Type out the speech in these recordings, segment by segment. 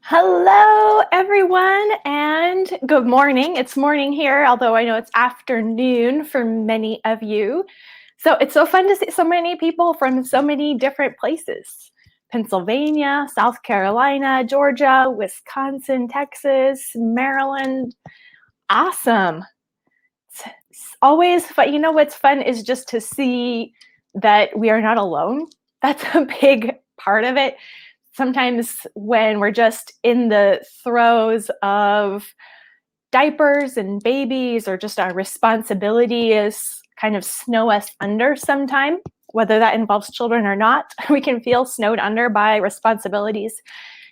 Hello, everyone, and good morning. It's morning here, although I know it's afternoon for many of you. So it's so fun to see so many people from so many different places. Pennsylvania, South Carolina, Georgia, Wisconsin, Texas, Maryland. Awesome. It's always fun. You know what's fun is just to see that we are not alone. That's a big part of it. Sometimes when we're just in the throes of diapers and babies, or just our responsibility is kind of snow us under sometime, whether that involves children or not, we can feel snowed under by responsibilities.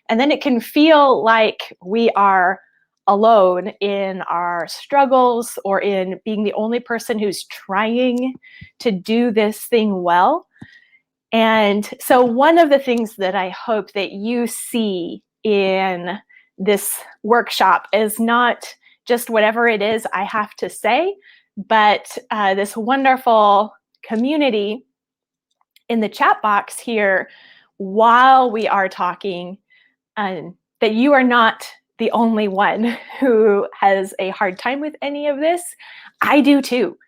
And then it can feel like we are alone in our struggles or in being the only person who's trying to do this thing well. And so one of the things that I hope that you see in this workshop is not just whatever it is I have to say, but this wonderful community in the chat box here while we are talking, that you are not the only one who has a hard time with any of this. I do too.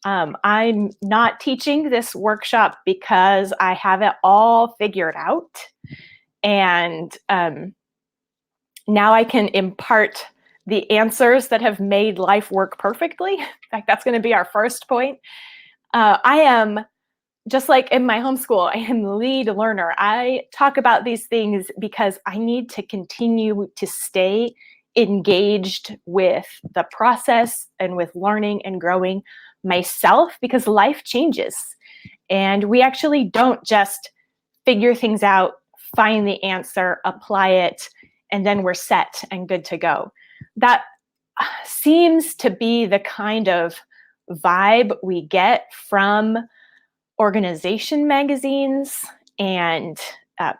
I'm not teaching this workshop because I have it all figured out. And now I can impart the answers that have made life work perfectly. In fact, that's going to be our first point. I am, just like in my homeschool, I am the lead learner. I talk about these things because I need to continue to stay engaged with the process and with learning and growing myself, because life changes. And we actually don't just figure things out, find the answer, apply it, and then we're set and good to go. That seems to be the kind of vibe we get from organization magazines and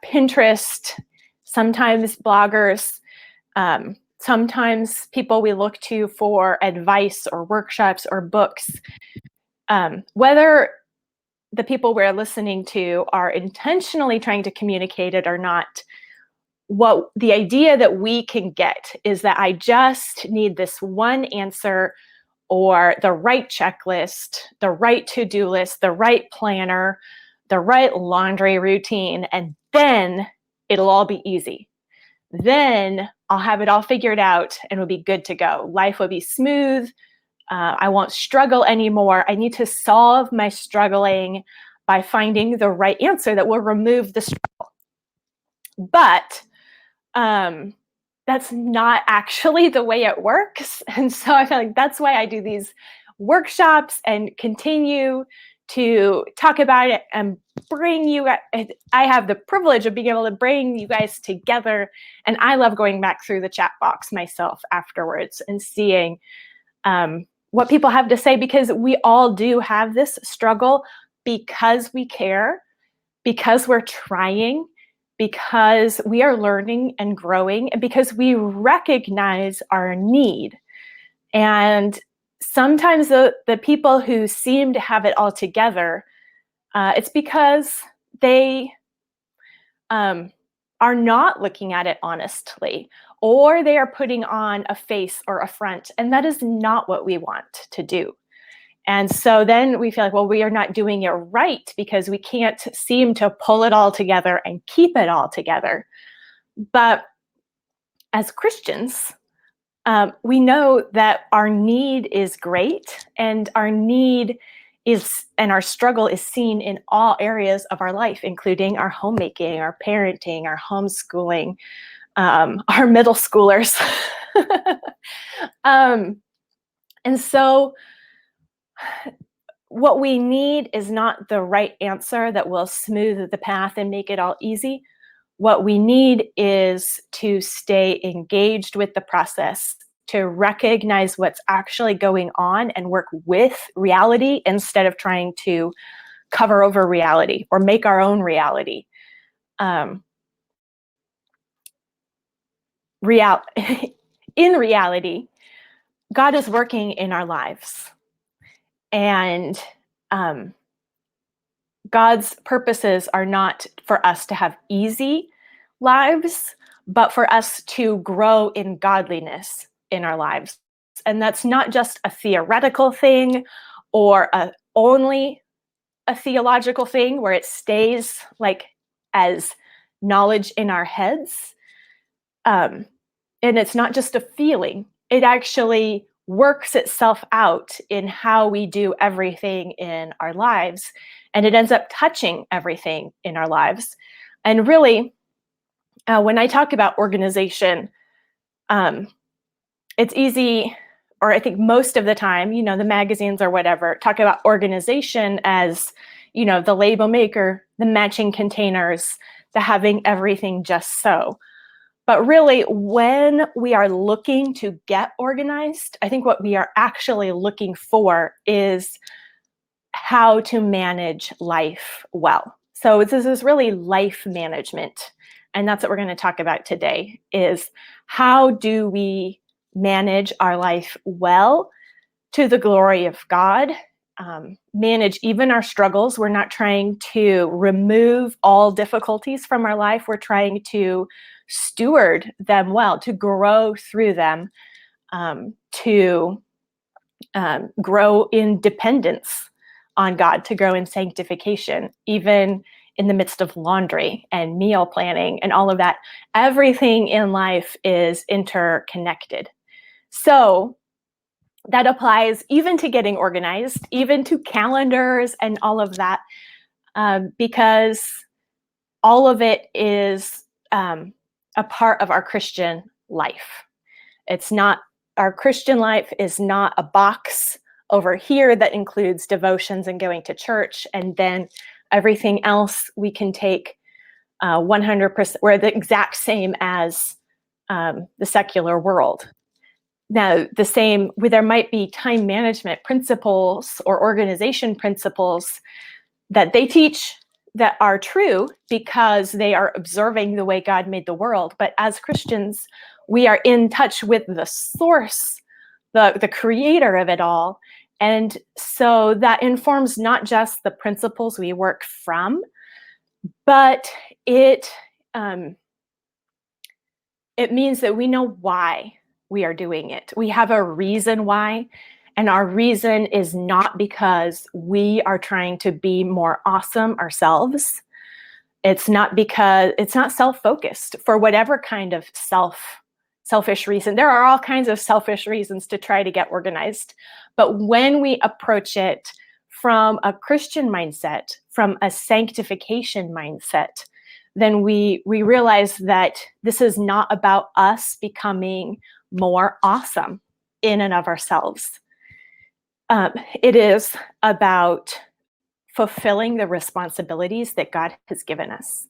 Pinterest, sometimes bloggers, sometimes people we look to for advice or workshops or books. Whether the people we're listening to are intentionally trying to communicate it or not, what the idea that we can get is that I just need this one answer, or the right checklist, the right to-do list, the right planner, the right laundry routine, and then it'll all be easy. Then I'll have it all figured out and we'll be good to go. Life will be smooth. I won't struggle anymore. I need to solve my struggling by finding the right answer that will remove the struggle. But that's not actually the way it works. And so I feel like that's why I do these workshops and continue to talk about it and bring you, I have the privilege of being able to bring you guys together. And I love going back through the chat box myself afterwards and seeing what people have to say, because we all do have this struggle, because we care, because we're trying, because we are learning and growing, and because we recognize our need. And sometimes the people who seem to have it all together, it's because they are not looking at it honestly, or they are putting on a face or a front, and that is not what we want to do. And so then we feel like, well, we are not doing it right because we can't seem to pull it all together and keep it all together. But as Christians, we know that our need is great, and our need is, and our struggle is seen in all areas of our life, including our homemaking, our parenting, our homeschooling, our middle schoolers. And so what we need is not the right answer that will smooth the path and make it all easy. What we need is to stay engaged with the process, to recognize what's actually going on and work with reality instead of trying to cover over reality or make our own reality. In reality, God is working in our lives. And God's purposes are not for us to have easy lives, but for us to grow in godliness in our lives. And that's not just a theoretical thing or only a theological thing where it stays like as knowledge in our heads. And it's not just a feeling. It actually works itself out in how we do everything in our lives. And it ends up touching everything in our lives. And really, when I talk about organization, it's easy, or I think most of the time, the magazines or whatever talk about organization as, the label maker, the matching containers, the having everything just so. But really, when we are looking to get organized, I think what we are actually looking for is how to manage life well. So this is really life management. And that's what we're going to talk about today, is how do we manage our life well to the glory of God, manage even our struggles. We're not trying to remove all difficulties from our life. We're trying to steward them well, to grow through them, to grow in dependence on God, to grow in sanctification, even in the midst of laundry and meal planning and all of that. Everything in life is interconnected. So that applies even to getting organized, even to calendars and all of that, because all of it is a part of our Christian life. Our Christian life is not a box over here that includes devotions and going to church, and then everything else we can take 100%. We're the exact same as the secular world. Now, there might be time management principles or organization principles that they teach that are true because they are observing the way God made the world. But as Christians, we are in touch with the source, the creator of it all. And so that informs not just the principles we work from, but it means that we know why we are doing it. We have a reason why. And our reason is not because we are trying to be more awesome ourselves. It's not self-focused for whatever kind of selfish reason. There are all kinds of selfish reasons to try to get organized. But when we approach it from a Christian mindset, from a sanctification mindset, then we realize that this is not about us becoming more awesome in and of ourselves. It is about fulfilling the responsibilities that God has given us.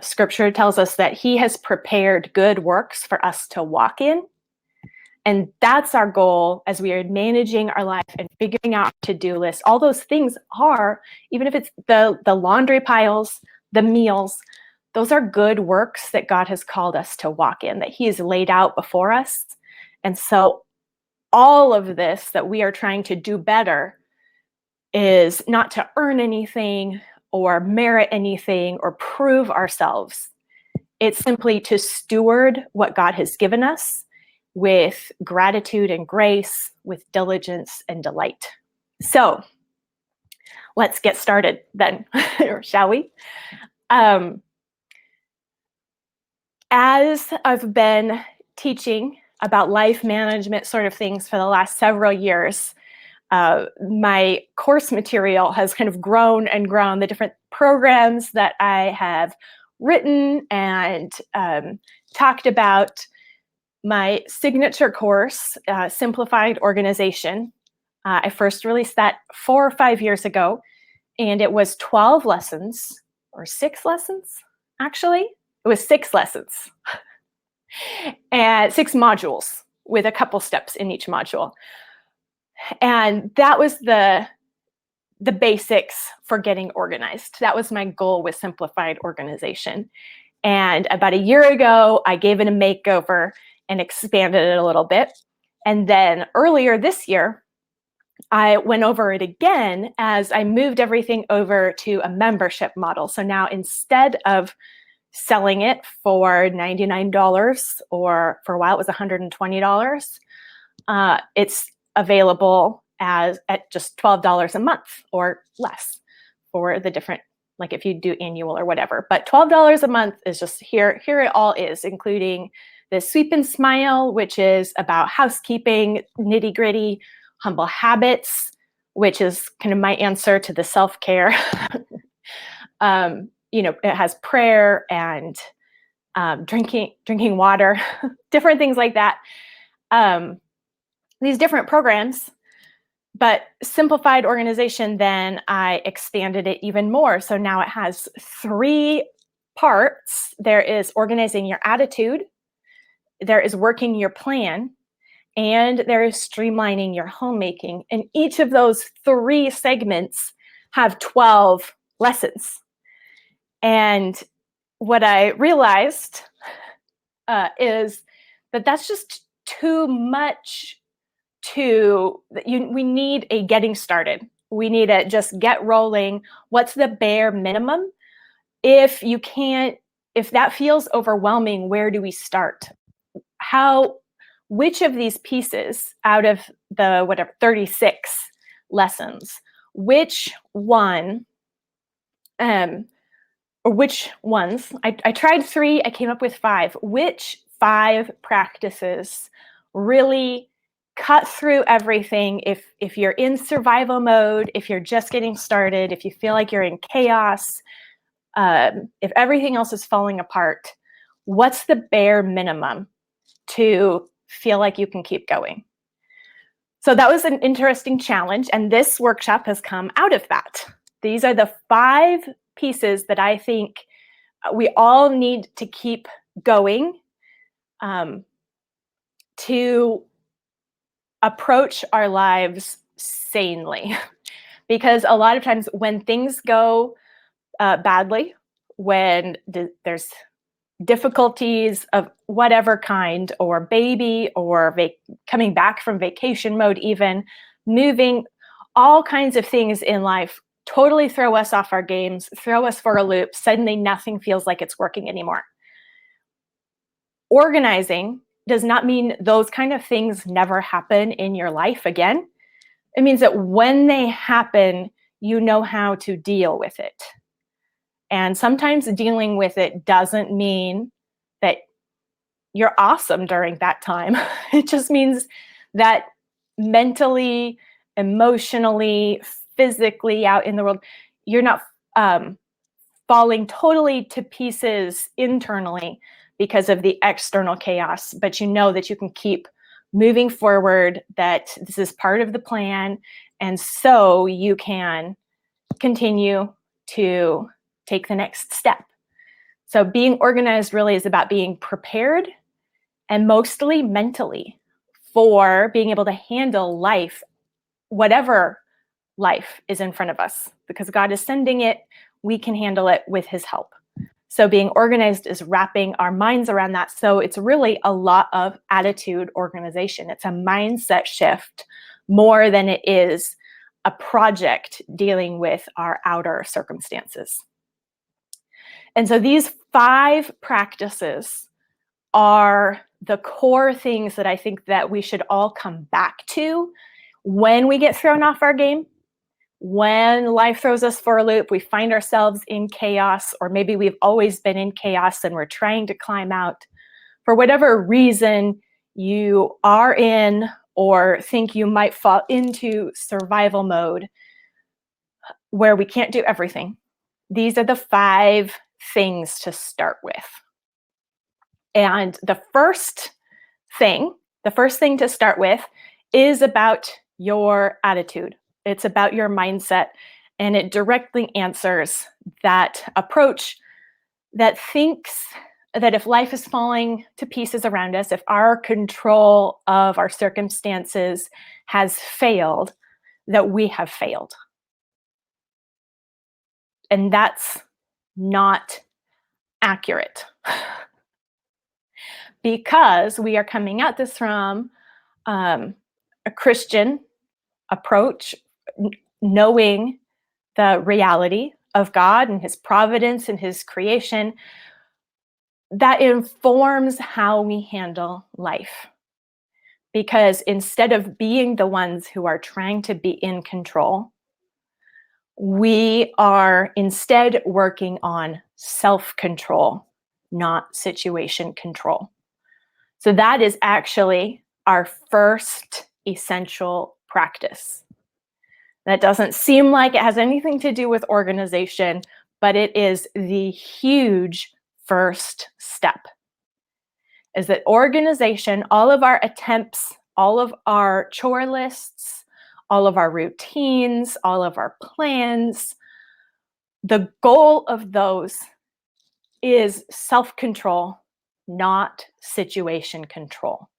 Scripture tells us that He has prepared good works for us to walk in. And that's our goal as we are managing our life and figuring out to-do lists. All those things are, even if it's the laundry piles, the meals, those are good works that God has called us to walk in, that He has laid out before us. And so all of this that we are trying to do better is not to earn anything or merit anything or prove ourselves. It's simply to steward what God has given us with gratitude and grace, with diligence and delight. So let's get started then, shall we? As I've been teaching about life management sort of things for the last several years, my course material has kind of grown and grown. The different programs that I have written and talked about. My signature course, Simplified Organization, I first released that 4 or 5 years ago, and it was 12 lessons, or 6 lessons, actually. It was 6 lessons, and 6 modules with a couple steps in each module. And that was the basics for getting organized. That was my goal with Simplified Organization. And about a year ago, I gave it a makeover and expanded it a little bit. And then earlier this year, I went over it again as I moved everything over to a membership model. So now instead of selling it for $99, or for a while it was $120. It's available at just $12 a month or less for the different, like if you do annual or whatever. But $12 a month is just here it all is, including the Sweep and Smile, which is about housekeeping, nitty-gritty, humble habits, which is kind of my answer to the self-care. It has prayer and drinking water, different things like that. These different programs, but simplified organization, then I expanded it even more. So now it has 3 parts. There is organizing your attitude, there is working your plan, and there is streamlining your homemaking. And each of those 3 segments have 12 lessons. And what I realized is that that's just too much. We need a getting started. We need to just get rolling. What's the bare minimum? If that feels overwhelming, where do we start? Which of these pieces out of the 36 lessons, which one, or which ones, I tried 3, I came up with 5. Which 5 practices really cut through everything? If you're in survival mode, if you're just getting started, if you feel like you're in chaos, if everything else is falling apart, what's the bare minimum to feel like you can keep going? So that was an interesting challenge, and this workshop has come out of that. These are the 5 pieces that I think we all need to keep going to approach our lives sanely. Because a lot of times when things go badly, when there's difficulties of whatever kind, or baby, or coming back from vacation mode, even moving, all kinds of things in life totally throw us off our games, throw us for a loop. Suddenly nothing feels like it's working anymore. Organizing does not mean those kind of things never happen in your life again. It means that when they happen, you know how to deal with it. And sometimes dealing with it doesn't mean that you're awesome during that time. It just means that mentally, emotionally, physically out in the world, you're not falling totally to pieces internally because of the external chaos, but you know that you can keep moving forward, that this is part of the plan, and so you can continue to take the next step. So being organized really is about being prepared, and mostly mentally, for being able to handle life, whatever life is in front of us, because God is sending it. We can handle it with his help. So being organized is wrapping our minds around that. So it's really a lot of attitude organization. It's a mindset shift more than it is a project dealing with our outer circumstances. And so these 5 practices are the core things that I think that we should all come back to when we get thrown off our game. When life throws us for a loop, we find ourselves in chaos, or maybe we've always been in chaos and we're trying to climb out. For whatever reason you are in, or think you might fall into survival mode where we can't do everything, these are the 5 things to start with. And the first thing to start with is about your attitude. It's about your mindset, and it directly answers that approach that thinks that if life is falling to pieces around us, if our control of our circumstances has failed, that we have failed. And that's not accurate. Because we are coming at this from a Christian approach, knowing the reality of God and his providence and his creation. that informs how we handle life. Because instead of being the ones who are trying to be in control, we are instead working on self-control, not situation control. So that is actually our first essential practice. That doesn't seem like it has anything to do with organization, but it is the huge first step. Is that organization, all of our attempts, all of our chore lists, all of our routines, all of our plans, the goal of those is self-control, not situation control.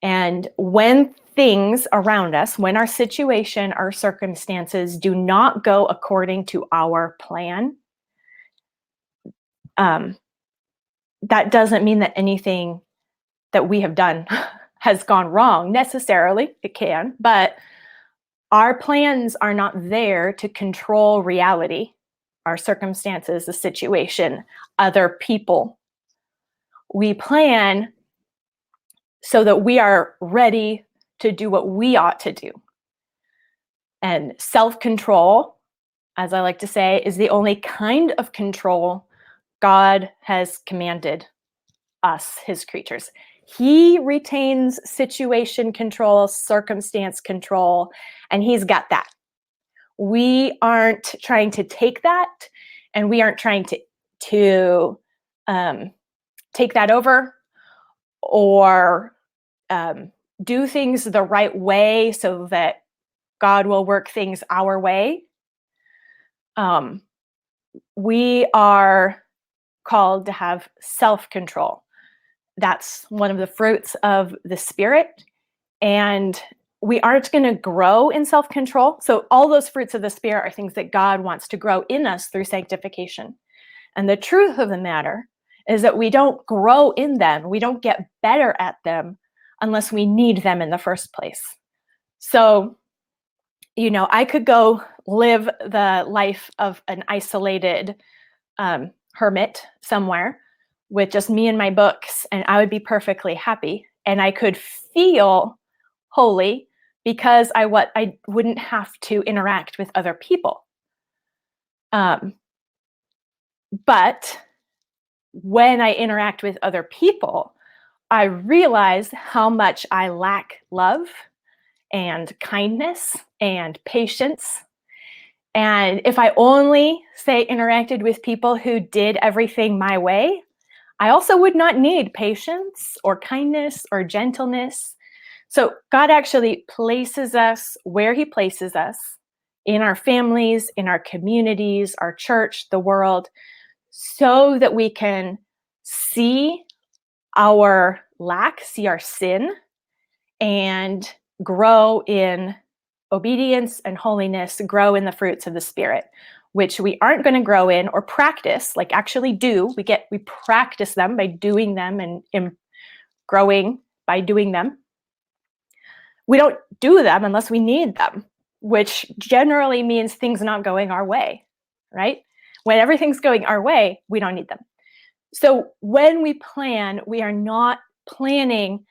And when things around us, when our situation, our circumstances do not go according to our plan, that doesn't mean that anything that we have done has gone wrong necessarily. It can, but our plans are not there to control reality, our circumstances, the situation, other people. We plan so that we are ready to do what we ought to do. And self-control, as I like to say, is the only kind of control God has commanded us, his creatures. He retains situation control, circumstance control, and he's got that. We aren't trying to take that, and we aren't trying to take that over or do things the right way so that God will work things our way. We are called to have self-control. That's one of the fruits of the Spirit. And we aren't going to grow in self-control. So all those fruits of the Spirit are things that God wants to grow in us through sanctification. And the truth of the matter is that we don't grow in them. We don't get better at them unless we need them in the first place. So, I could go live the life of an isolated hermit somewhere with just me and my books, and I would be perfectly happy. And I could feel holy because I wouldn't have to interact with other people. But when I interact with other people, I realize how much I lack love and kindness and patience. And if I only, say, interacted with people who did everything my way, I also would not need patience or kindness or gentleness. So God actually places us where he places us, in our families, in our communities, our church, the world, so that we can see our lack, see our sin, and grow in obedience and holiness, grow in the fruits of the Spirit, which we aren't going to grow in or practice, like actually do. We practice them by doing them and growing by doing them. We don't do them unless we need them, which generally means things not going our way, right? When everything's going our way, we don't need them. So when we plan, we are not planning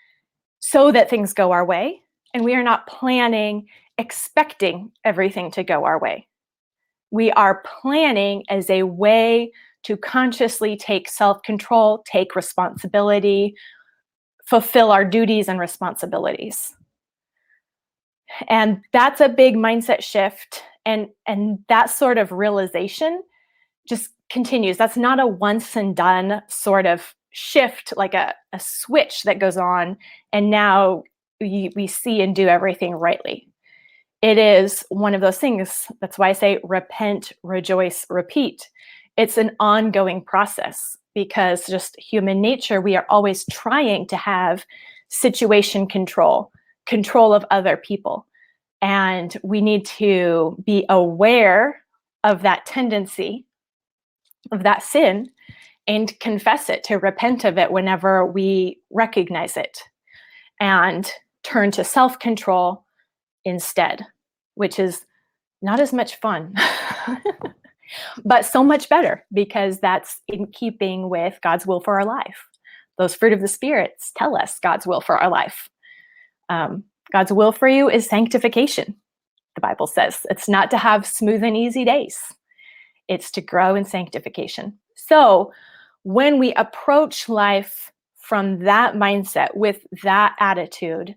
so that things go our way, and we are not planning expecting everything to go our way. We are planning as a way to consciously take self-control, take responsibility, fulfill our duties and responsibilities. And that's a big mindset shift. And that sort of realization just continues. That's not a once and done sort of shift, like a switch that goes on, and now we see and do everything rightly. It is one of those things. That's why I say repent, rejoice, repeat. It's an ongoing process because just human nature, we are always trying to have situation control of other people. And we need to be aware of that tendency, of that sin, and confess it, to repent of it whenever we recognize it, and turn to self-control instead, which is not as much fun. but so much better because that's in keeping with God's will for our life. Those fruit of the spirits tell us God's will for our life. God's will for you is sanctification, the Bible says. It's not to have smooth and easy days. It's to grow in sanctification. So when we approach life from that mindset, with that attitude,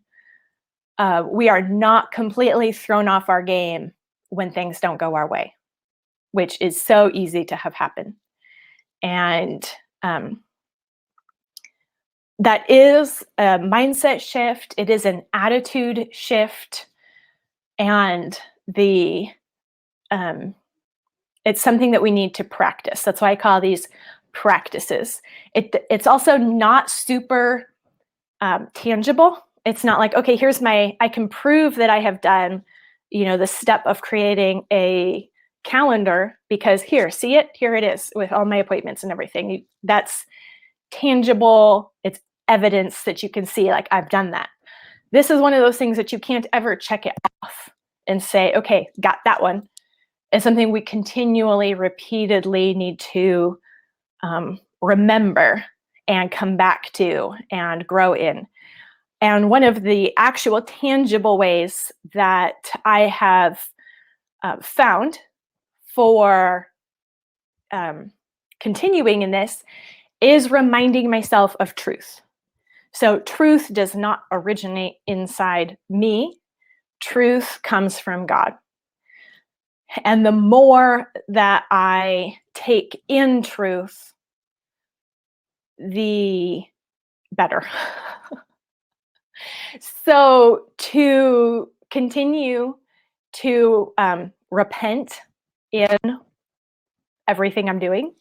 we are not completely thrown off our game when things don't go our way, which is so easy to have happen. And that is a mindset shift. It is an attitude shift. And it's something that we need to practice. That's why I call these practices. It's also not super tangible. It's not like, okay, I can prove that I have done, the step of creating a calendar because see it? Here it is with all my appointments and everything. That's tangible. It's evidence that you can see, like, I've done that. This is one of those things that you can't ever check it off and say, okay, got that one. It's something we continually, repeatedly need to remember and come back to and grow in. And one of the actual tangible ways that I have found for continuing in this is reminding myself of truth. So truth does not originate inside me. Truth comes from God. And the more that I take in truth, the better. So to continue to repent in everything I'm doing,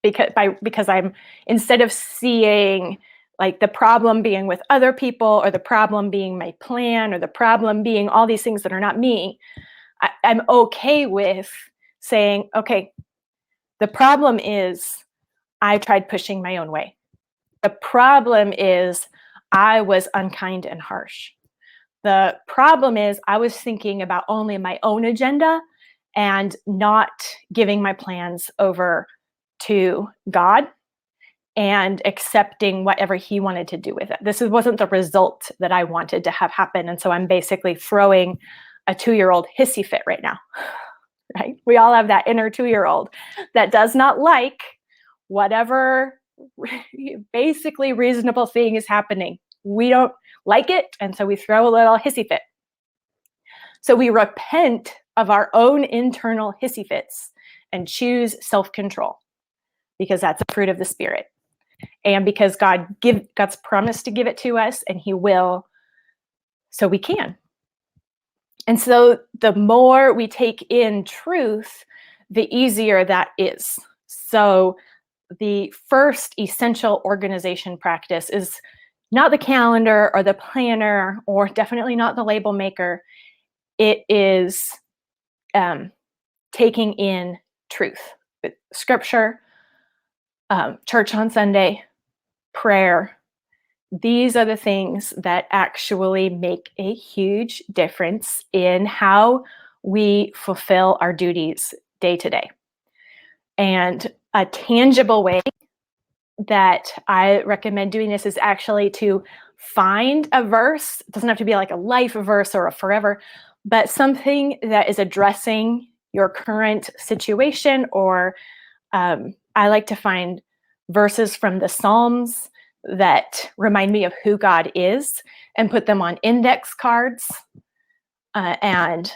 because I'm, instead of seeing like the problem being with other people, or the problem being my plan, or the problem being all these things that are not me, I'm okay with saying, okay, the problem is I tried pushing my own way. The problem is I was unkind and harsh. The problem is I was thinking about only my own agenda and not giving my plans over to God and accepting whatever he wanted to do with it. This wasn't the result that I wanted to have happen. And so I'm basically throwing a 2-year-old hissy fit right now, right? We all have that inner 2-year-old that does not like whatever basically reasonable thing is happening. We don't like it, and so we throw a little hissy fit. So we repent of our own internal hissy fits and choose self-control, because that's a fruit of the Spirit. And because God's promised to give it to us, and he will, so we can. And so the more we take in truth, the easier that is. So the first essential organization practice is not the calendar or the planner, or definitely not the label maker. It is taking in truth, scripture, church on Sunday, prayer. These are the things that actually make a huge difference in how we fulfill our duties day to day. And a tangible way that I recommend doing this is actually to find a verse. It doesn't have to be like a life verse or a forever, but something that is addressing your current situation. Or I like to find verses from the Psalms that remind me of who God is, and put them on index cards and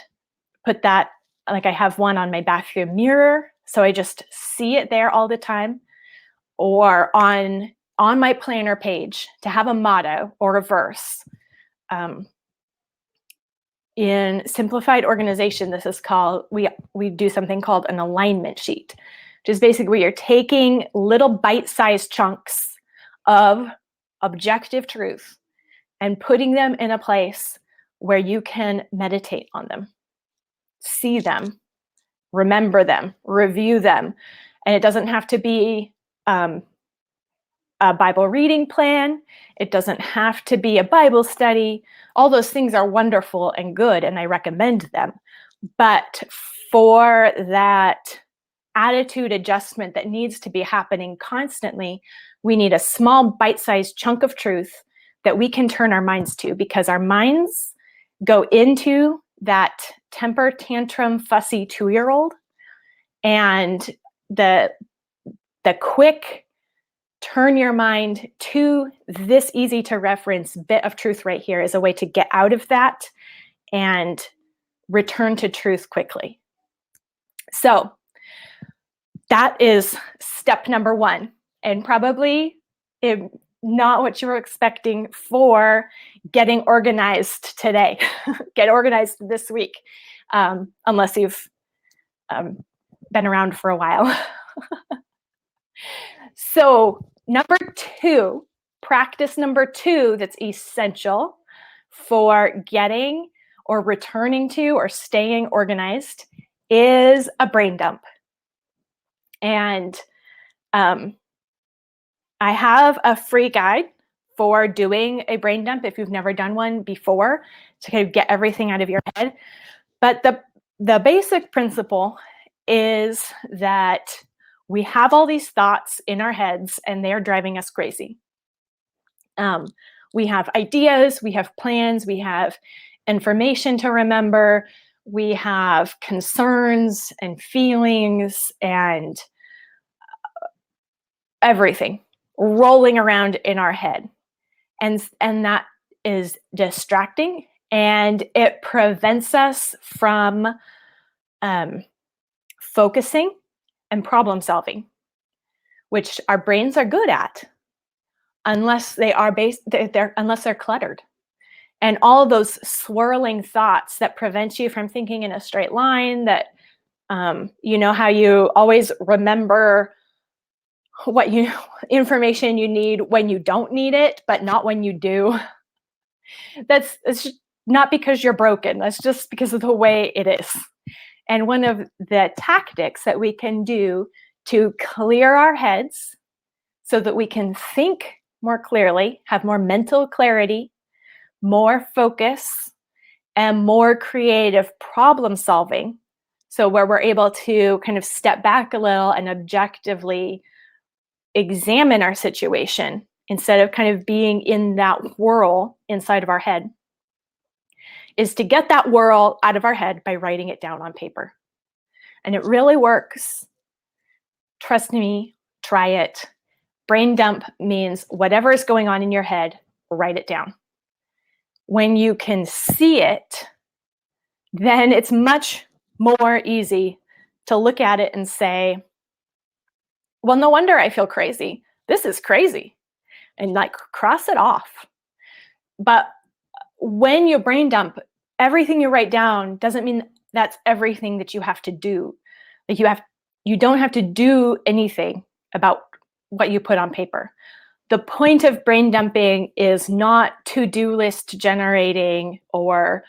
put that, like I have one on my bathroom mirror, so I just see it there all the time, or on my planner page to have a motto or a verse. In simplified organization, this is called, we do something called an alignment sheet, which is basically where you're taking little bite-sized chunks of objective truth and putting them in a place where you can meditate on them, see them, remember them, review them. And it doesn't have to be a Bible reading plan. It doesn't have to be a Bible study. All those things are wonderful and good, and I recommend them. But for that attitude adjustment that needs to be happening constantly, we need a small bite-sized chunk of truth that we can turn our minds to, because our minds go into that temper tantrum fussy 2-year-old, and the quick turn your mind to this easy to reference bit of truth right here is a way to get out of that and return to truth quickly. So that is step number 1, and probably not what you were expecting for getting organized today. Get organized this week, unless you've been around for a while. So practice number 2 that's essential for getting or returning to or staying organized is a brain dump. And I have a free guide for doing a brain dump if you've never done one before, to kind of get everything out of your head. But the basic principle is that we have all these thoughts in our heads and they're driving us crazy. We have ideas, we have plans, we have information to remember, we have concerns and feelings and everything rolling around in our head. And that is distracting, and it prevents us from focusing and problem solving, which our brains are good at, unless they're cluttered. And all those swirling thoughts that prevent you from thinking in a straight line, that you know how you always remember what information you need when you don't need it, but not when you do. It's not because you're broken. That's just because of the way it is. And one of the tactics that we can do to clear our heads so that we can think more clearly, have more mental clarity, more focus, and more creative problem solving, so where we're able to kind of step back a little and objectively examine our situation instead of kind of being in that whirl inside of our head, is to get that whirl out of our head by writing it down on paper. And it really works. Trust me, try it. Brain dump means whatever is going on in your head, write it down. When you can see it, then it's much more easy to look at it and say, well, no wonder I feel crazy. This is crazy. And like cross it off. But when you brain dump, everything you write down doesn't mean that's everything that you have to do. Like you don't have to do anything about what you put on paper. The point of brain dumping is not to-do list generating or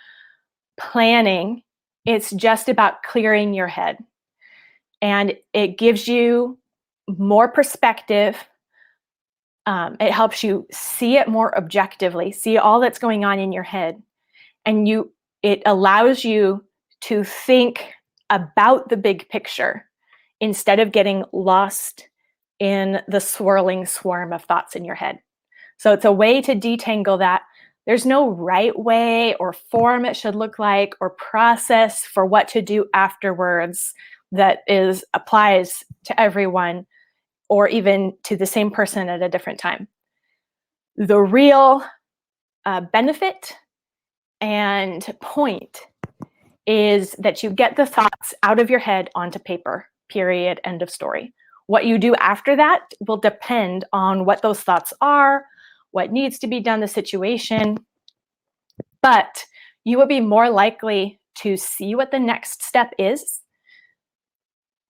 planning. It's just about clearing your head. And it gives you more perspective. It helps you see it more objectively, see all that's going on in your head. And it allows you to think about the big picture instead of getting lost in the swirling swarm of thoughts in your head. So it's a way to detangle that. There's no right way or form it should look like or process for what to do afterwards that applies to everyone or even to the same person at a different time. The real benefit and point is that you get the thoughts out of your head onto paper, period, end of story. What you do after that will depend on what those thoughts are, what needs to be done, the situation. But you will be more likely to see what the next step is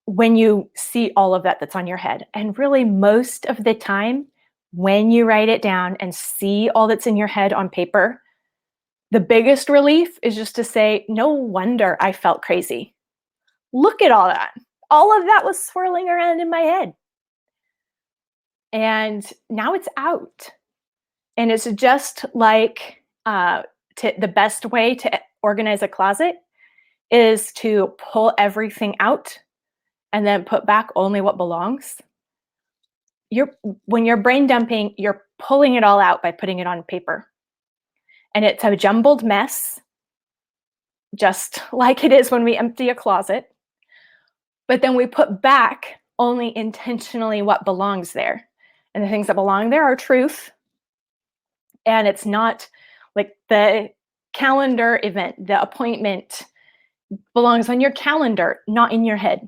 when you see all of that's on your head. And really, most of the time, when you write it down and see all that's in your head on paper, the biggest relief is just to say, no wonder I felt crazy. Look at all that. All of that was swirling around in my head. And now it's out. And it's just like the best way to organize a closet is to pull everything out and then put back only what belongs, when you're brain dumping, you're pulling it all out by putting it on paper. And it's a jumbled mess, just like it is when we empty a closet. But then we put back only intentionally what belongs there. And the things that belong there are truth. And it's not like the calendar event, the appointment belongs on your calendar, not in your head.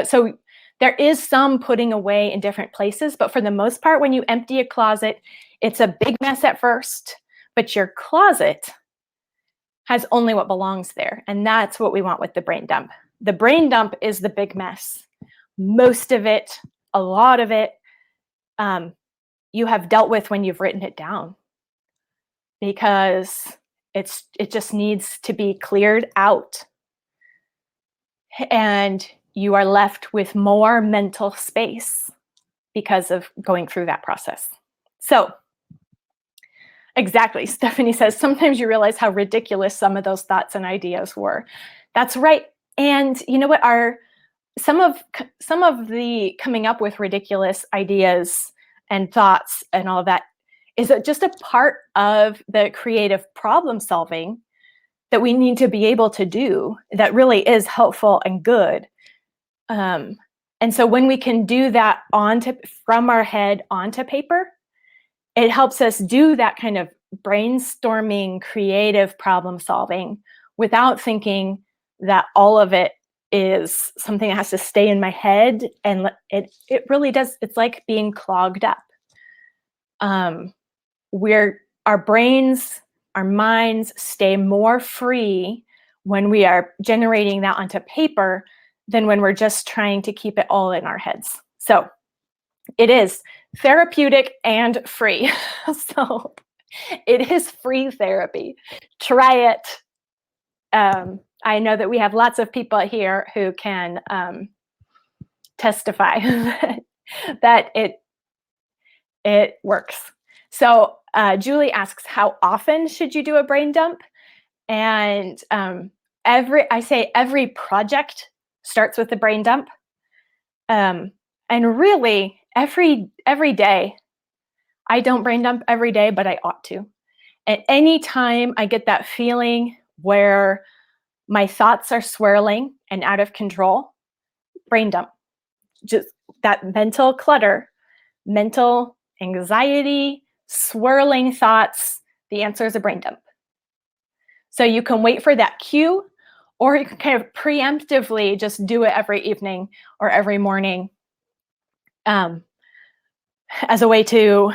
So there is some putting away in different places, but for the most part, when you empty a closet, it's a big mess at first, but your closet has only what belongs there. And that's what we want with the brain dump. The brain dump is the big mess. Most of it, a lot of it, you have dealt with when you've written it down, because it just needs to be cleared out. And you are left with more mental space because of going through that process. So, exactly. Stephanie says, sometimes you realize how ridiculous some of those thoughts and ideas were. That's right. And you know what? Some of the coming up with ridiculous ideas and thoughts and all of that is just a part of the creative problem solving that we need to be able to do that really is helpful and good. And so when we can do that from our head onto paper, it helps us do that kind of brainstorming, creative problem solving without thinking that all of it is something that has to stay in my head. And it really does. It's like being clogged up. Our brains, our minds stay more free when we are generating that onto paper than when we're just trying to keep it all in our heads. So it is therapeutic and free. So it is free therapy. Try it. I know that we have lots of people here who can testify that it works. So Julie asks, how often should you do a brain dump? And every project starts with a brain dump. And really, every day, I don't brain dump every day, but I ought to. At any time I get that feeling where my thoughts are swirling and out of control, brain dump. Just that mental clutter, mental anxiety, swirling thoughts, the answer is a brain dump. So you can wait for that cue, or you can kind of preemptively just do it every evening or every morning as a way to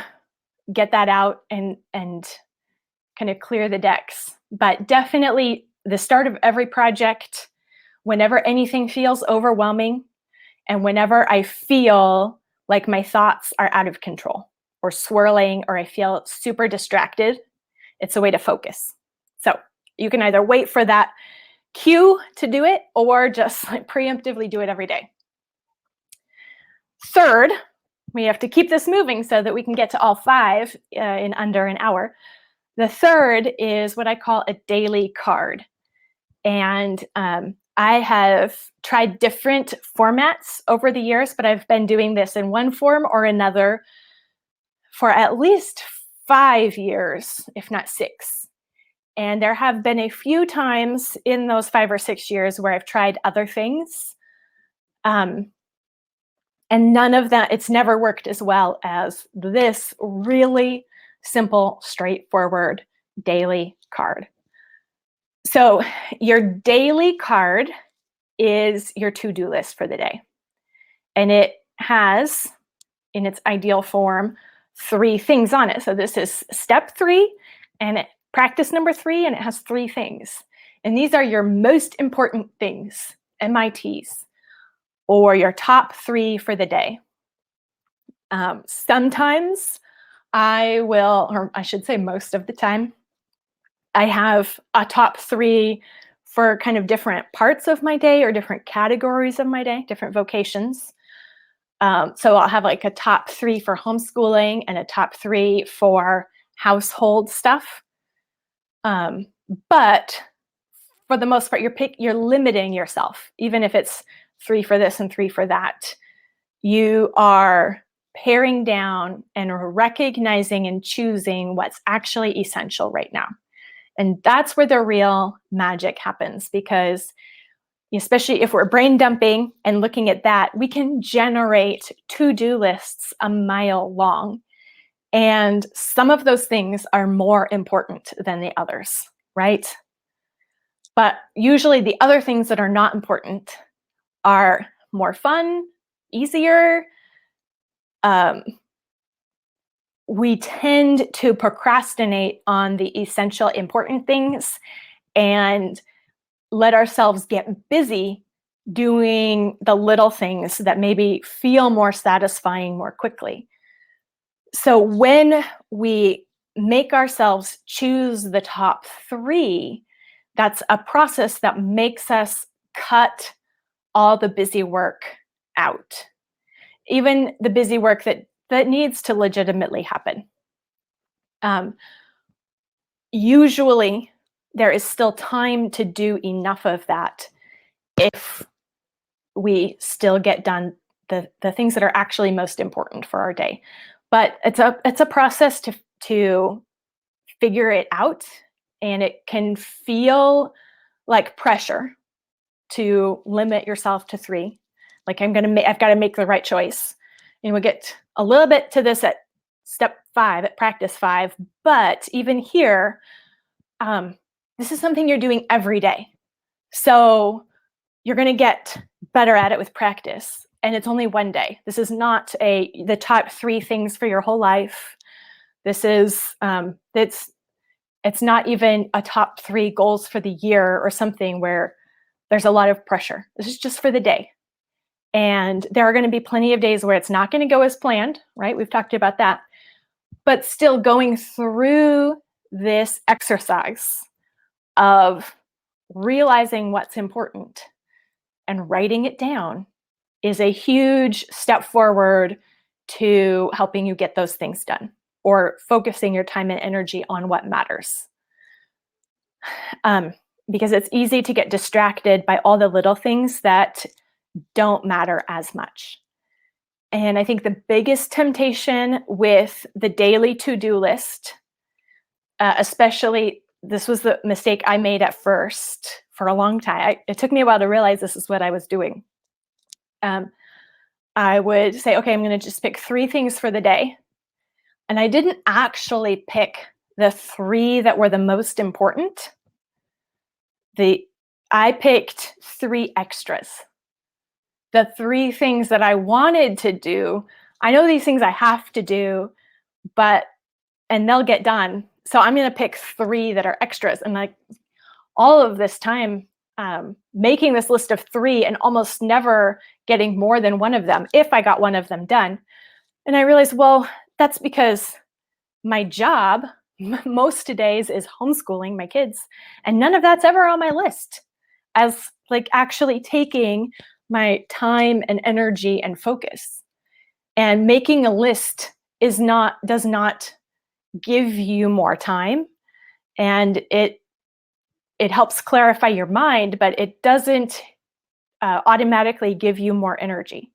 get that out and kind of clear the decks. But definitely the start of every project, whenever anything feels overwhelming and whenever I feel like my thoughts are out of control or swirling or I feel super distracted, it's a way to focus. So you can either wait for that cue to do it or just preemptively do it every day. Third, we have to keep this moving so that we can get to all 5 in under an hour. The third is what I call a daily card. And I have tried different formats over the years, but I've been doing this in one form or another for at least 5 years, if not 6. And there have been a few times in those 5 or 6 years where I've tried other things. And none of that, it's never worked as well as this really simple, straightforward daily card. So your daily card is your to-do list for the day. And it has, in its ideal form, 3 things on it. So this is step 3 and practice number 3, and it has 3 things. And these are your most important things, MITs, or your top 3 for the day. Sometimes I will, or I should say most of the time, I have a top 3 for kind of different parts of my day or different categories of my day, different vocations. So I'll have like a top 3 for homeschooling and a top 3 for household stuff. But for the most part, you're limiting yourself, even if it's 3 for this and 3 for that. You are paring down and recognizing and choosing what's actually essential right now. And that's where the real magic happens, because especially if we're brain dumping and looking at that, we can generate to-do lists a mile long. And some of those things are more important than the others, right? But usually the other things that are not important are more fun, easier. We tend to procrastinate on the essential important things and let ourselves get busy doing the little things that maybe feel more satisfying more quickly. So when we make ourselves choose the top 3, that's a process that makes us cut all the busy work out, even the busy work that needs to legitimately happen. Usually, there is still time to do enough of that if we still get done the things that are actually most important for our day. But it's a process to figure it out, and it can feel like pressure to limit yourself to 3. Like I've got to make the right choice. And we'll get a little bit to this at step 5, at practice 5. But even here, this is something you're doing every day. So you're going to get better at it with practice. And it's only one day. This is not the top 3 things for your whole life. This is, it's not even a top 3 goals for the year or something where there's a lot of pressure. This is just for the day. And there are going to be plenty of days where it's not going to go as planned, right? We've talked about that. But still going through this exercise of realizing what's important and writing it down is a huge step forward to helping you get those things done, or focusing your time and energy on what matters. Because it's easy to get distracted by all the little things that don't matter as much. And I think the biggest temptation with the daily to-do list, especially, this was the mistake I made at first for a long time. It took me a while to realize this is what I was doing. I would say, okay, I'm going to just pick 3 things for the day. And I didn't actually pick the 3 that were the most important. I picked 3 extras. The 3 things that I wanted to do, I know these things I have to do, and they'll get done. So I'm going to pick 3 that are extras. And like all of this time, making this list of 3 and almost never getting more than one of them, if I got one of them done. And I realized, well, that's because my job most days is homeschooling my kids, and none of that's ever on my list as like actually taking my time and energy and focus. And making a list does not give you more time, and it helps clarify your mind, but it doesn't automatically give you more energy.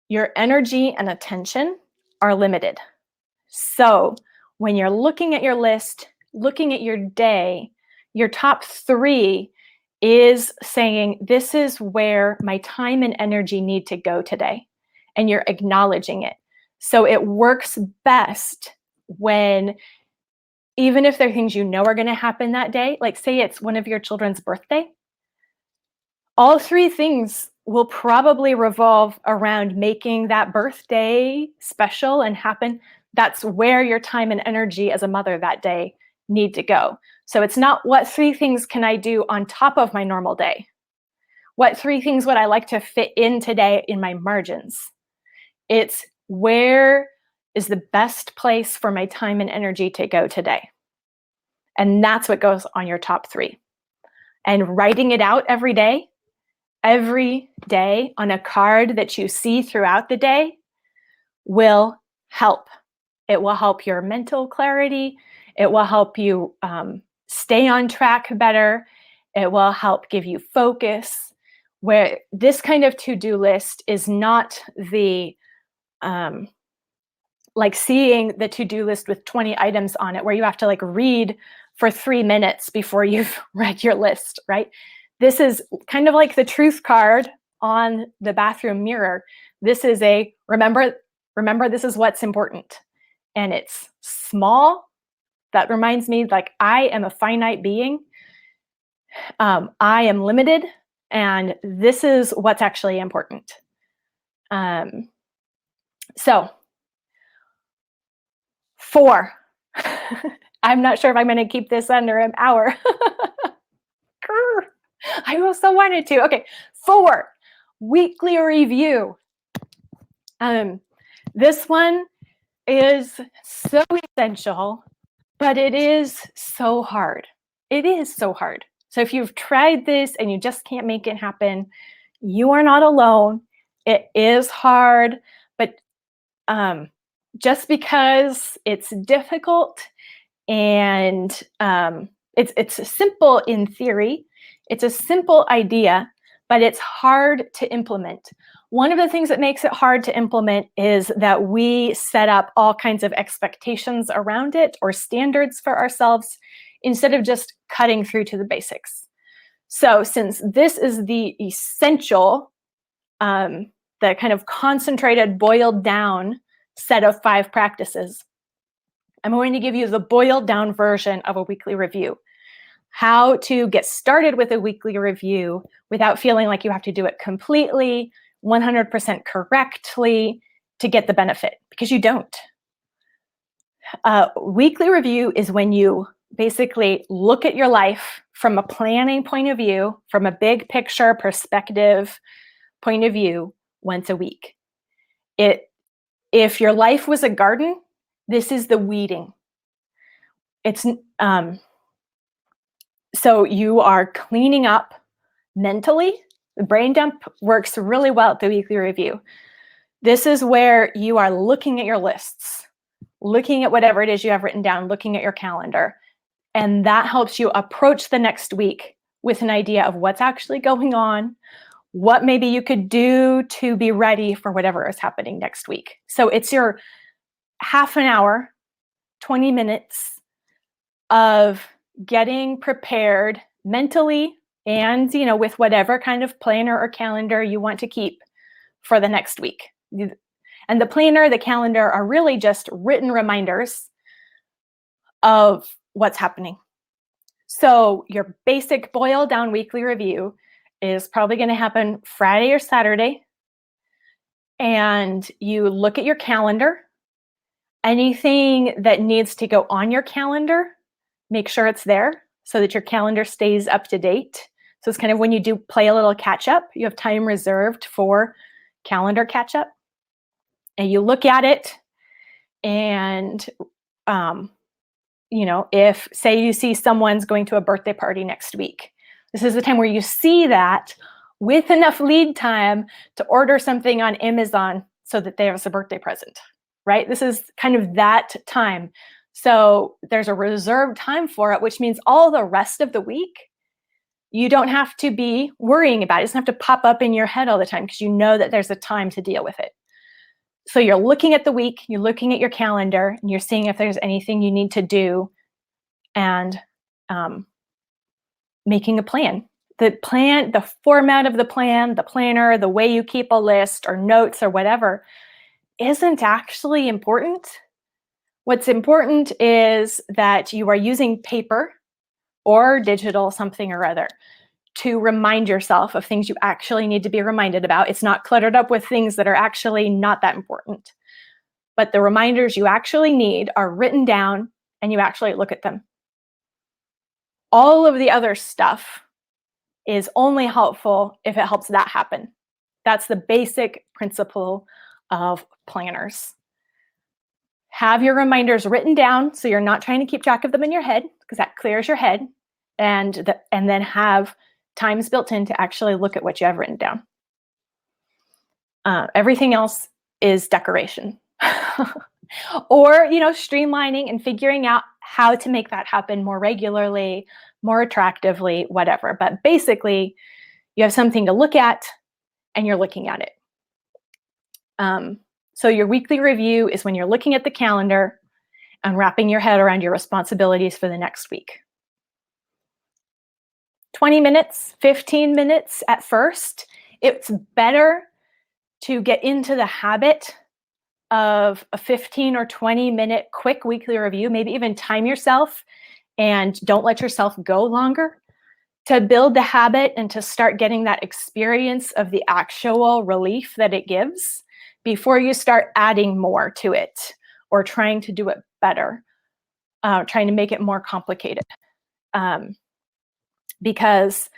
Your energy and attention are limited. So when you're looking at your list, looking at your day, your top 3 is saying, this is where my time and energy need to go today. And you're acknowledging it. So it works best when, even if there are things you know are going to happen that day, like say it's one of your children's birthday, all 3 things will probably revolve around making that birthday special and happen. That's where your time and energy as a mother that day need to go. So it's not, what 3 things can I do on top of my normal day? What 3 things would I like to fit in today in my margins? It's, where is the best place for my time and energy to go today? And that's what goes on your top 3. And writing it out every day on a card that you see throughout the day will help. It will help your mental clarity. It will help you stay on track better. It will help give you focus. where this kind of to-do list is not the like seeing the to-do list with 20 items on it where you have to like read for 3 minutes before you've read your list, right? This is kind of like the truth card on the bathroom mirror. This is a remember this is what's important. And it's small. That reminds me, like, I am a finite being. I am limited, and this is what's actually important. So 4. I'm not sure if I'm going to keep this under an hour. I also wanted to. Okay, 4, weekly review. This one is so essential, but it is so hard. It is so hard. So if you've tried this and you just can't make it happen, you are not alone. It is hard, but just because it's difficult and it's simple in theory, it's a simple idea, but it's hard to implement. One of the things that makes it hard to implement is that we set up all kinds of expectations around it or standards for ourselves instead of just cutting through to the basics. So since this is the essential, the kind of concentrated, boiled down set of 5 practices, I'm going to give you the boiled down version of a weekly review. How to get started with a weekly review without feeling like you have to do it completely, 100% correctly to get the benefit, because you don't. Weekly review is when you basically look at your life from a planning point of view, from a big picture perspective point of view once a week. If your life was a garden, this is the weeding. It's so you are cleaning up mentally. The brain dump works really well at the weekly review. This is where you are looking at your lists, looking at whatever it is you have written down, looking at your calendar. And that helps you approach the next week with an idea of what's actually going on, what maybe you could do to be ready for whatever is happening next week. So it's your half an hour, 20 minutes of getting prepared mentally and, with whatever kind of planner or calendar you want to keep for the next week. And the planner, the calendar are really just written reminders of what's happening. So your basic boiled down weekly review is probably going to happen Friday or Saturday. And you look at your calendar. Anything that needs to go on your calendar, make sure it's there so that your calendar stays up to date. So it's kind of when you do play a little catch up, you have time reserved for calendar catch up. And you look at it and, if say you see someone's going to a birthday party next week, this is the time where you see that with enough lead time to order something on Amazon so that they have a birthday present, right? This is kind of that time. So there's a reserved time for it, which means all the rest of the week, you don't have to be worrying about it. It doesn't have to pop up in your head all the time because you know that there's a time to deal with it. So you're looking at the week, you're looking at your calendar, and you're seeing if there's anything you need to do and making a plan. The format of the plan, the planner, the way you keep a list or notes or whatever isn't actually important. What's important is that you are using paper or digital something or other to remind yourself of things you actually need to be reminded about. It's not cluttered up with things that are actually not that important. But the reminders you actually need are written down and you actually look at them. All of the other stuff is only helpful if it helps that happen. That's the basic principle of planners. Have your reminders written down so you're not trying to keep track of them in your head, because that clears your head, and then have times built in to actually look at what you have written down. Everything else is decoration. Or, streamlining and figuring out how to make that happen more regularly, more attractively, whatever. But basically, You have something to look at, and you're looking at it. So your weekly review is when you're looking at the calendar and wrapping your head around your responsibilities for the next week. 20 minutes, 15 minutes at first. It's better to get into the habit of a 15 or 20-minute quick weekly review, maybe even time yourself and don't let yourself go longer, to build the habit and to start getting that experience of the actual relief that it gives before you start adding more to it or trying to do it better, trying to make it more complicated. Because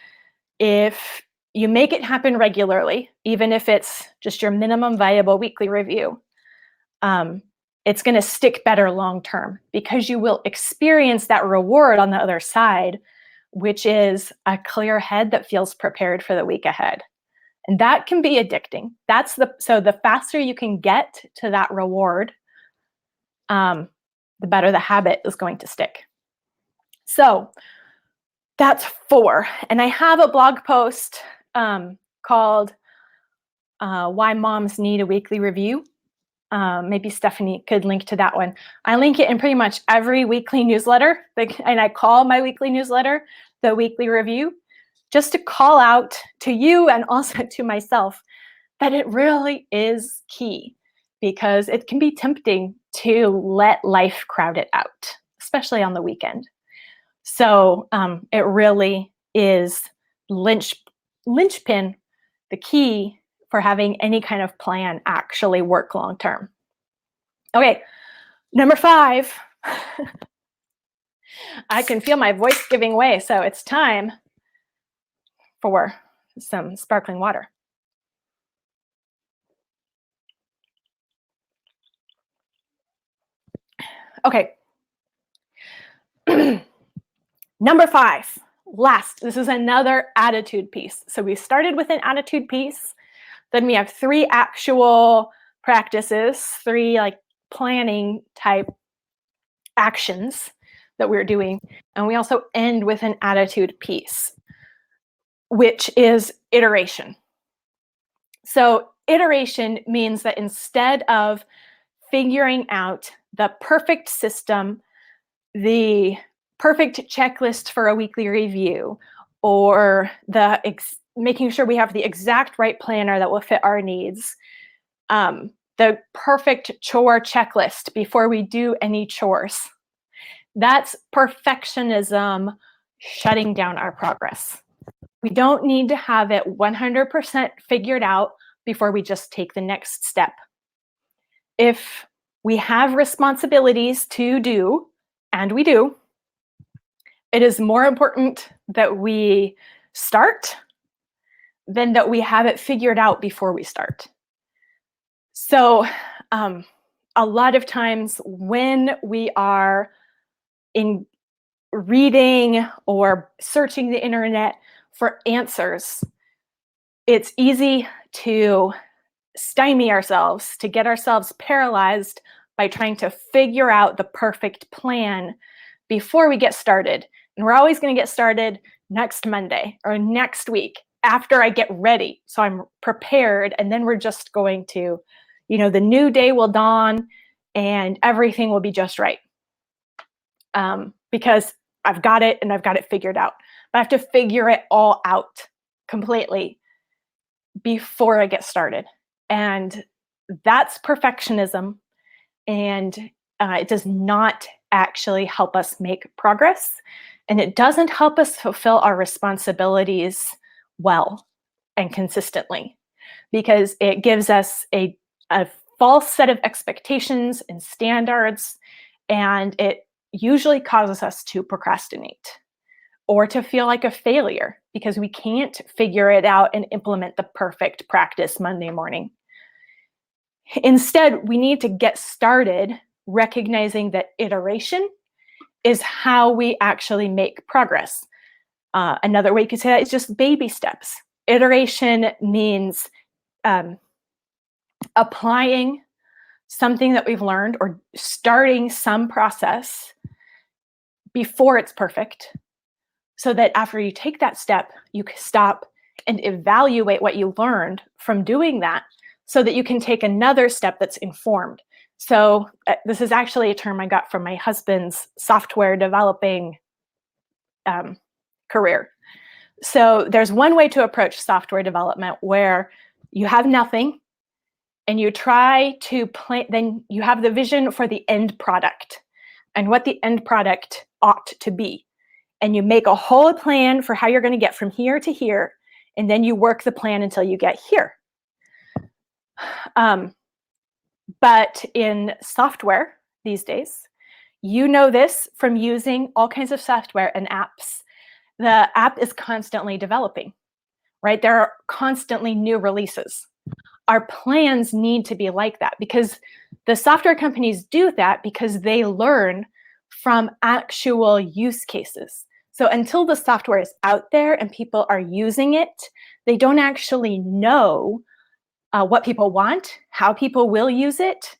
if you make it happen regularly, even if it's just your minimum viable weekly review, it's going to stick better long term because you will experience that reward on the other side, which is a clear head that feels prepared for the week ahead. And that can be addicting. So the faster you can get to that reward, the better the habit is going to stick. So that's 4. And I have a blog post called Why Moms Need a Weekly Review. Maybe Stephanie could link to that one. I link it in pretty much every weekly newsletter, and I call my weekly newsletter the weekly review, just to call out to you and also to myself that it really is key, because it can be tempting to let life crowd it out, especially on the weekend. So it really is linchpin, the key for having any kind of plan actually work long term. Okay, number 5. I can feel my voice giving way, so it's time for some sparkling water. Okay. Number 5, last. This is another attitude piece. So we started with an attitude piece. Then we have 3 actual practices, 3 like planning type actions that we're doing. And we also end with an attitude piece, which is iteration. So iteration means that instead of figuring out the perfect system, the perfect checklist for a weekly review, or making sure we have the exact right planner that will fit our needs, the perfect chore checklist before we do any chores. That's perfectionism shutting down our progress. We don't need to have it 100% figured out before we just take the next step. If we have responsibilities to do, and we do, it is more important that we start than that we have it figured out before we start. So a lot of times when we are in reading or searching the internet for answers, it's easy to stymie ourselves, to get ourselves paralyzed by trying to figure out the perfect plan before we get started. And we're always going to get started next Monday or next week after I get ready. So I'm prepared, and then we're just going to, the new day will dawn and everything will be just right. Because I've got it and I've got it figured out. But I have to figure it all out completely before I get started. And that's perfectionism. And it does not actually help us make progress. And it doesn't help us fulfill our responsibilities well and consistently, because it gives us a false set of expectations and standards, and it usually causes us to procrastinate or to feel like a failure because we can't figure it out and implement the perfect practice Monday morning. Instead, we need to get started recognizing that iteration is how we actually make progress. Another way you could say that is just baby steps. Iteration means applying something that we've learned or starting some process before it's perfect, so that after you take that step, you stop and evaluate what you learned from doing that so that you can take another step that's informed. So this is actually a term I got from my husband's software developing career. So there's one way to approach software development where you have nothing and you try to plan, then you have the vision for the end product and what the end product ought to be. And you make a whole plan for how you're going to get from here to here, and then you work the plan until you get here. But in software these days, you know this from using all kinds of software and apps. The app is constantly developing, right? There are constantly new releases. Our plans need to be like that because the software companies do that because they learn from actual use cases. So until the software is out there and people are using it, they don't actually know what people want, how people will use it,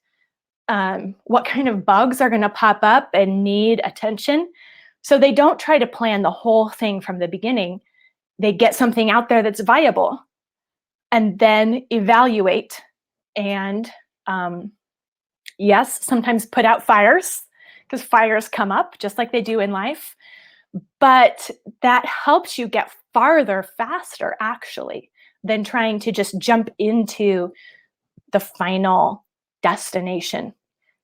what kind of bugs are going to pop up and need attention. So they don't try to plan the whole thing from the beginning. They get something out there that's viable and then evaluate and, yes, sometimes put out fires because fires come up just like they do in life. But that helps you get farther faster, actually, than trying to just jump into the final destination.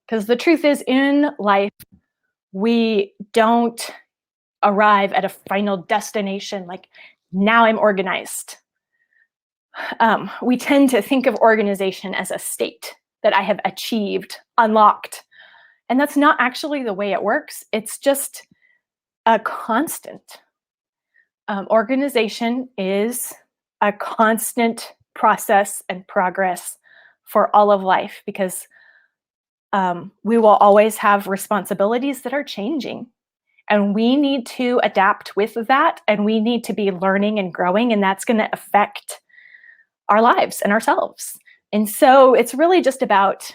Because the truth is, in life, we don't arrive at a final destination like, now I'm organized. We tend to think of organization as a state that I have achieved, unlocked. And that's not actually the way it works. It's just a constant. Organization is a constant process and progress for all of life because we will always have responsibilities that are changing. And we need to adapt with that. And we need to be learning and growing. And that's going to affect our lives and ourselves. And so it's really just about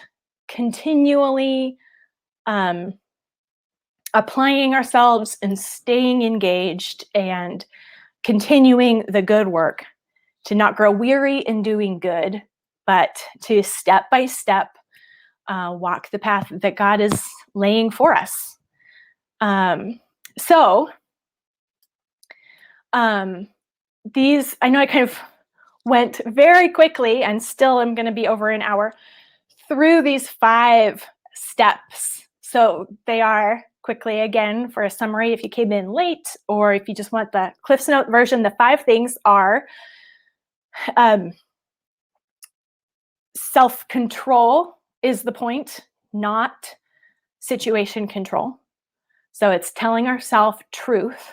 continually applying ourselves and staying engaged and continuing the good work, to not grow weary in doing good, but to step by step walk the path that God is laying for us. These, I know I kind of went very quickly and still am going to be over an hour through these 5 steps. So they are, quickly again for a summary if you came in late or if you just want the Cliff's Note version, the 5 things are self-control is the point, not situation control. So it's telling ourselves truth.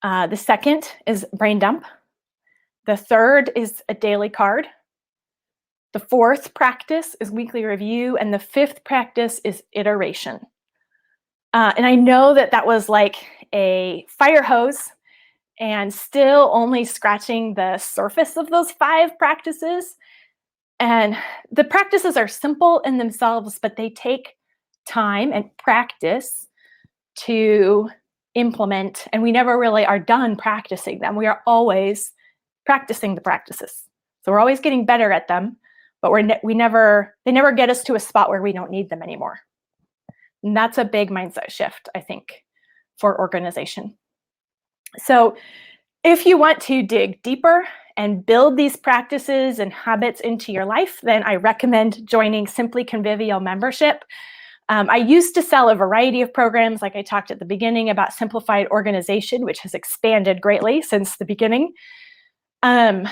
The second is brain dump. The third is a daily card. The fourth practice is weekly review. And the fifth practice is iteration. And I know that was like a fire hose and still only scratching the surface of those 5 practices. And the practices are simple in themselves, but they take time and practice to implement. And we never really are done practicing them. We are always practicing the practices. So we're always getting better at them, but they never get us to a spot where we don't need them anymore. And that's a big mindset shift, I think, for organization. So if you want to dig deeper and build these practices and habits into your life, then I recommend joining Simply Convivial membership. I used to sell a variety of programs, like I talked at the beginning about simplified organization, which has expanded greatly since the beginning. And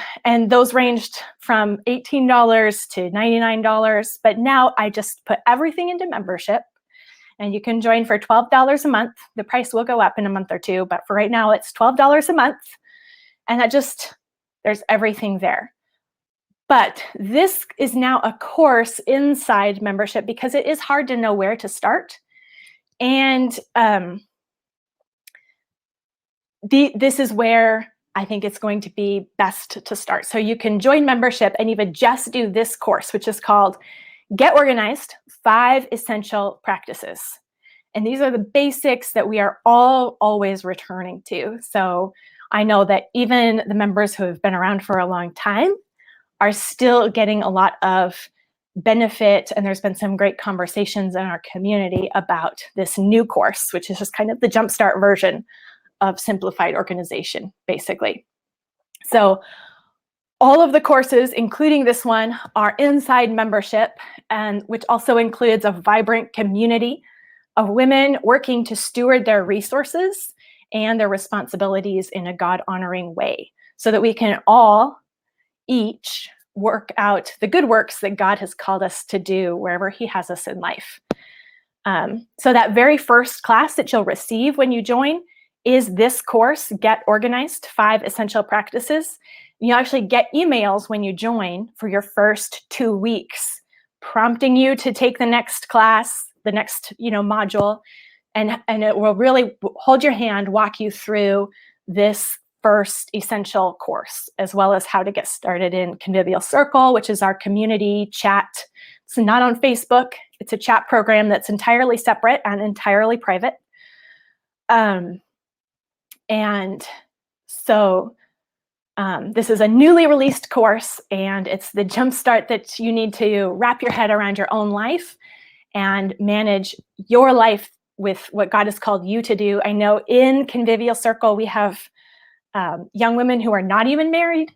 those ranged from $18 to $99, but now I just put everything into membership. And you can join for $12 a month. The price will go up in a month or two, but for right now, it's $12 a month. And there's everything there. But this is now a course inside membership because it is hard to know where to start. And this is where I think it's going to be best to start. So you can join membership and even just do this course, which is called Get Organized, 5 Essential Practices. And these are the basics that we are all always returning to. So I know that even the members who have been around for a long time are still getting a lot of benefit, and there's been some great conversations in our community about this new course, which is just kind of the jumpstart version of simplified organization, basically. So all of the courses, including this one, are inside membership, and which also includes a vibrant community of women working to steward their resources and their responsibilities in a God-honoring way, so that we can all each work out the good works that God has called us to do wherever he has us in life. So that very first class that you'll receive when you join is this course, Get Organized, 5 Essential Practices. You actually get emails when you join for your first 2 weeks, prompting you to take the next class, the next module, and it will really hold your hand, walk you through this first essential course, as well as how to get started in Convivial Circle, which is our community chat. It's not on Facebook. It's a chat program that's entirely separate and entirely private. And so this is a newly released course, and it's the jumpstart that you need to wrap your head around your own life and manage your life with what God has called you to do. I know in Convivial Circle, we have young women who are not even married.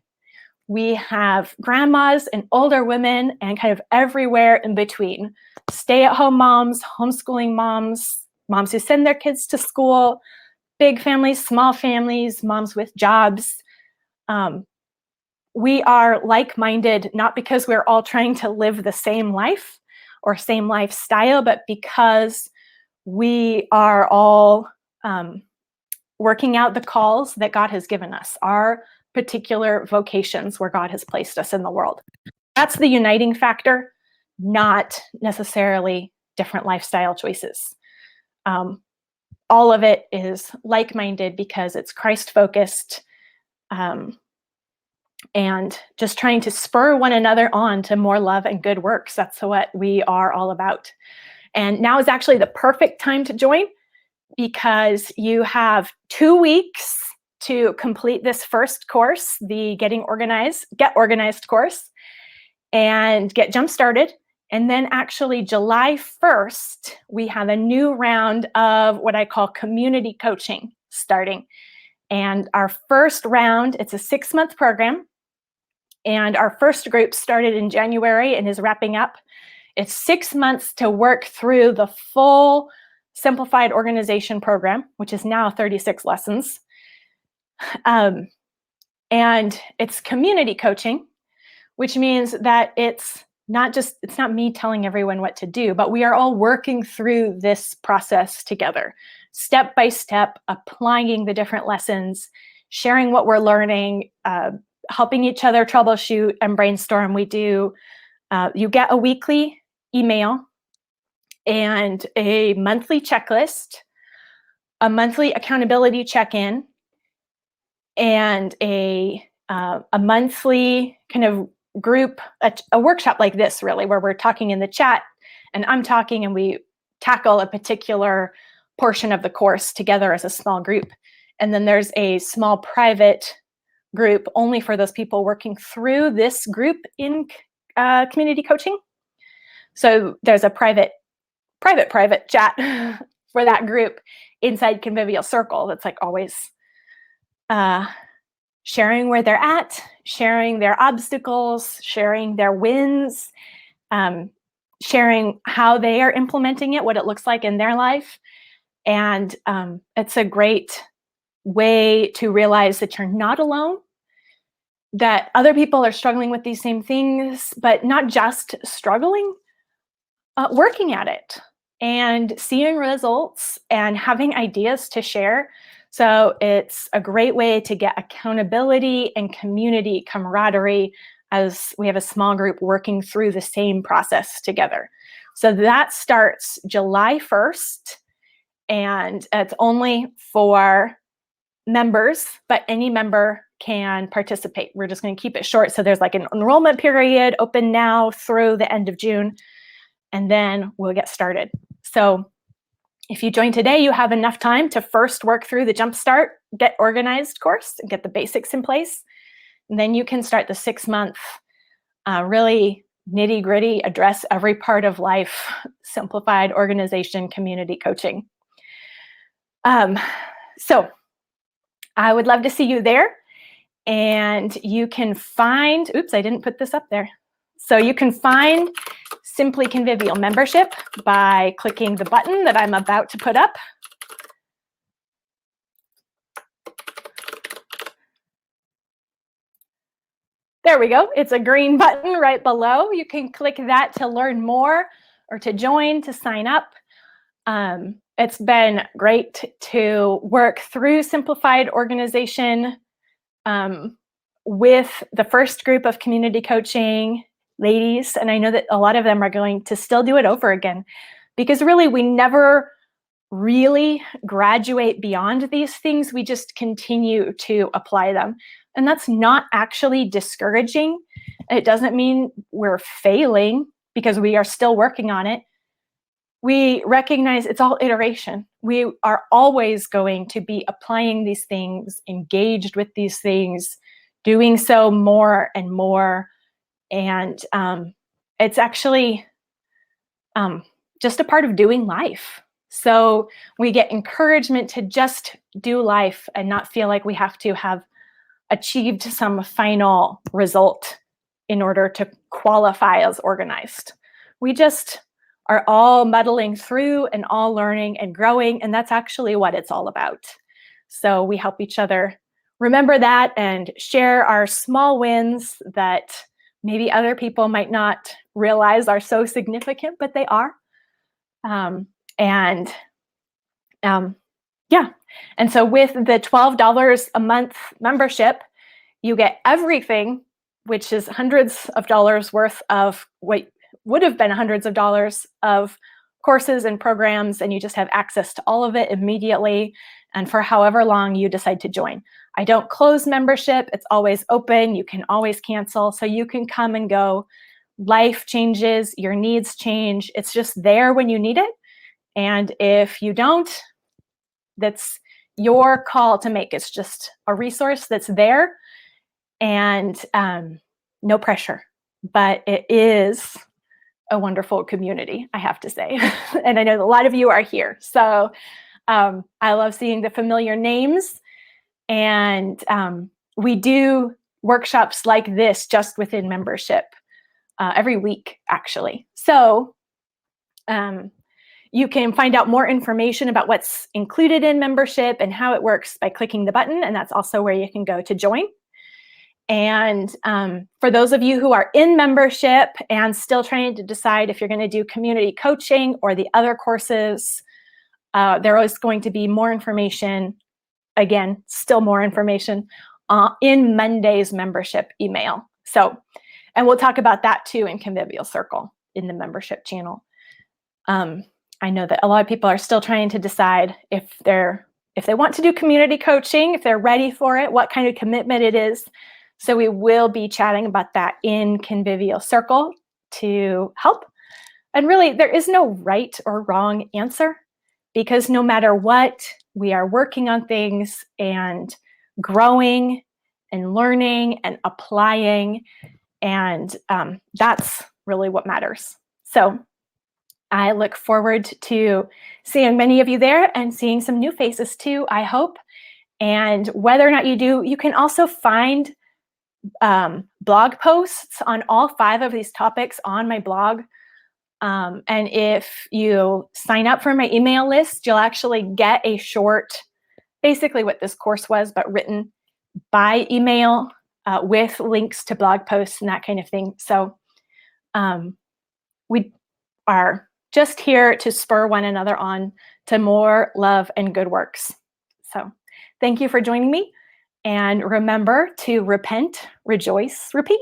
We have grandmas and older women and kind of everywhere in between. Stay-at-home moms, homeschooling moms, moms who send their kids to school, big families, small families, moms with jobs. We are like-minded, not because we're all trying to live the same life or same lifestyle, but because we are all working out the calls that God has given us, our particular vocations where God has placed us in the world. That's the uniting factor, not necessarily different lifestyle choices. All of it is like-minded because it's Christ-focused, and just trying to spur one another on to more love and good works. That's what we are all about. And now is actually the perfect time to join, because you have 2 weeks to complete this first course, the Get Organized course, and get jump started. And then actually July 1st, we have a new round of what I call community coaching starting. And our first round, it's a 6-month program. And our first group started in January and is wrapping up. It's 6 months to work through the full simplified organization program, which is now 36 lessons. And it's community coaching, which means that it's not me telling everyone what to do, but we are all working through this process together, step by step, applying the different lessons, sharing what we're learning, helping each other troubleshoot and brainstorm. You get a weekly email and a monthly checklist, a monthly accountability check-in, and a monthly kind of group, a workshop like this, really, where we're talking in the chat, and I'm talking, and we tackle a particular portion of the course together as a small group. And then there's a small private group only for those people working through this group in community coaching. So there's a private chat for that group inside Convivial Circle that's like always sharing where they're at, sharing their obstacles, sharing their wins, sharing how they are implementing it, what it looks like in their life. And it's a great way to realize that you're not alone, that other people are struggling with these same things, but not just struggling, working at it and seeing results and having ideas to share. So it's a great way to get accountability and community camaraderie as we have a small group working through the same process together. So that starts July 1st, and it's only for members, but any member can participate. We're just going to keep it short. So there's like an enrollment period open now through the end of June, and then we'll get started. So if you join today, you have enough time to first work through the Jumpstart Get Organized course and get the basics in place. And then you can start the 6-month, really nitty gritty, address every part of life, simplified organization, community coaching. So I would love to see you there. And you can find, oops, I didn't put this up there. So you can find Simply Convivial membership by clicking the button that I'm about to put up. There we go. It's a green button right below. You can click that to learn more or to join, to sign up. It's been great to work through simplified organization with the first group of community coaching ladies. And I know that a lot of them are going to still do it over again, because really we never really graduate beyond these things. We just continue to apply them. And that's not actually discouraging. It doesn't mean we're failing because we are still working on it. We recognize it's all iteration. We are always going to be applying these things, engaged with these things, doing so more and more. And it's actually just a part of doing life. So we get encouragement to just do life and not feel like we have to have achieved some final result in order to qualify as organized. We just are all muddling through and all learning and growing, and that's actually what it's all about. So we help each other remember that and share our small wins that maybe other people might not realize are so significant, but they are. And so with the $12 a month membership, you get everything, which is hundreds of dollars worth of what would have been hundreds of dollars of courses and programs, and you just have access to all of it immediately and for however long you decide to join. I don't close membership. It's always open. You can always cancel. So you can come and go. Life changes. Your needs change. It's just there when you need it. And if you don't, that's your call to make. It's just a resource that's there, and no pressure. But it is a wonderful community, I have to say. And I know a lot of you are here. So I love seeing the familiar names. And we do workshops like this just within membership every week, actually. So you can find out more information about what's included in membership and how it works by clicking the button. And that's also where you can go to join. And for those of you who are in membership and still trying to decide if you're going to do community coaching or the other courses, there is going to be more information, again, still more information in Monday's membership email. So, and we'll talk about that too in Convivial Circle in the membership channel. I know that a lot of people are still trying to decide if they want to do community coaching, if they're ready for it, what kind of commitment it is. So we will be chatting about that in Convivial Circle to help. And really, there is no right or wrong answer, because no matter what, we are working on things and growing and learning and applying. And that's really what matters. So I look forward to seeing many of you there and seeing some new faces too, I hope. And whether or not you do, you can also find blog posts on all 5 of these topics on my blog. And if you sign up for my email list, you'll actually get a short, basically what this course was, but written by email with links to blog posts and that kind of thing. So we are just here to spur one another on to more love and good works. So thank you for joining me. And remember to repent, rejoice, repeat.